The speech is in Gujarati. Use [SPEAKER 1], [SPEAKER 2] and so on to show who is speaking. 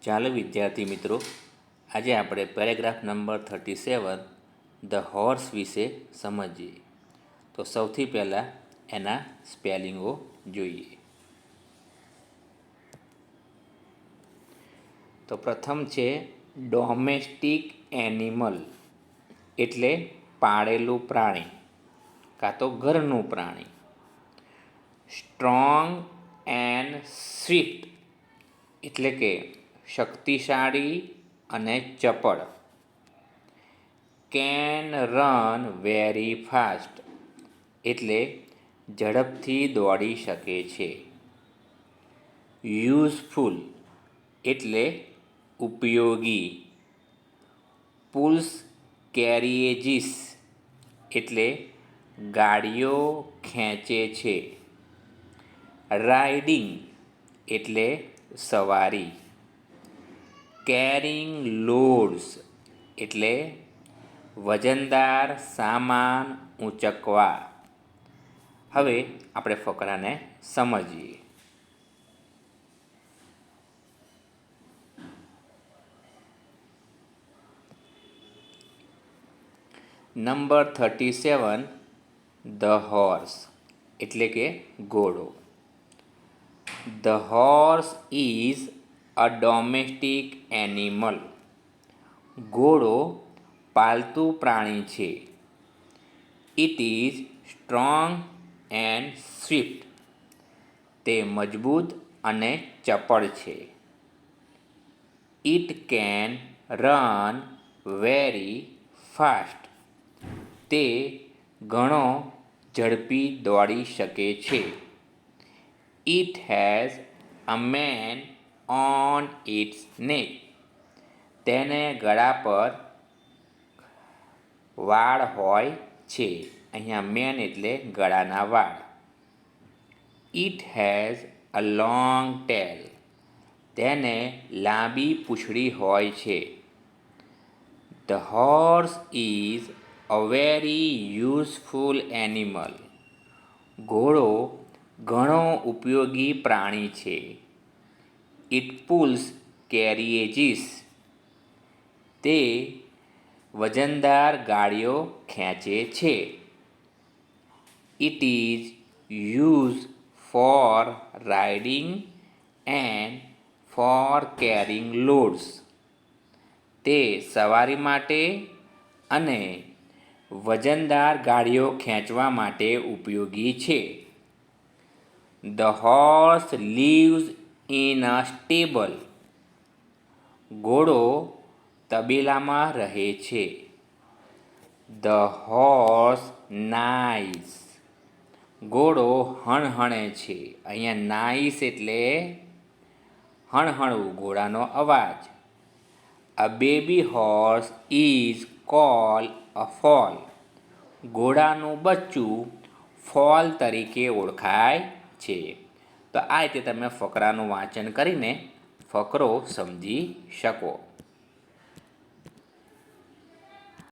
[SPEAKER 1] ચાલો વિદ્યાર્થી મિત્રો, આજે આપણે પેરેગ્રાફ નંબર 37 ધ હોર્સ વિશે સમજીએ. તો સૌથી પહેલાં એના સ્પેલિંગો જોઈએ. તો પ્રથમ છે ડોમેસ્ટિક એનિમલ, એટલે પાળેલું પ્રાણી કાં તો ઘરનું પ્રાણી. સ્ટ્રોંગ એન્ડ સ્વિફ્ટ, એટલે કે શક્તિશાળી અને ચપળ. કેન રન વેરી ફાસ્ટ, એટલે ઝડપથી દોડી શકે છે. યુઝફુલ, એટલે ઉપયોગી. પુલ્સ કેરિયેજીસ, એટલે ગાડીઓ ખેંચે છે. રાઇડિંગ, એટલે સવારી. કેરિંગ લોડ્સ, એટલે વજનદાર સામાન ઊંચકવા. હવે આપણે ફકરાને સમજીએ. નંબર 37 ધ હોર્સ, એટલે કે ઘોડો. The horse is a domestic animal. ઘોડો પાલતુ પ્રાણી છે. It is strong and Swift. તે મજબૂત અને ચપળ છે. It can run very fast. તે ઘણો ઝડપી દોડી શકે છે. It has a main on it's નેક. તેને ગળા પર વાળ હોય છે. અહીંયા મેન એટલે ગળાના વાળ. It has a long tail. તેને લાંબી પૂંછડી હોય છે. The horse is a very useful animal. ઘોડો ઘણો ઉપયોગી પ્રાણી છે. It pulls carriages. તે વજનદાર ગાડીઓ ખેંચે છે. It is use for riding and for carrying loads. તે સવારી માટે અને વજનદાર ગાડીઓ ખેંચવા માટે ઉપયોગી છે. The horse lives in a stable. ઘોડો તબેલામાં રહે છે. The horse neighs. ઘોડો હણહણે છે. અહીંયા નાઈસ એટલે હણહણવું, ઘોડાનો અવાજ. A baby horse is called a foal. ઘોડાનું બચ્ચું ફોલ તરીકે ઓળખાય છે. તો આ રીતે તમે ફકરાનું વાંચન કરીને ફકરો સમજી શકો.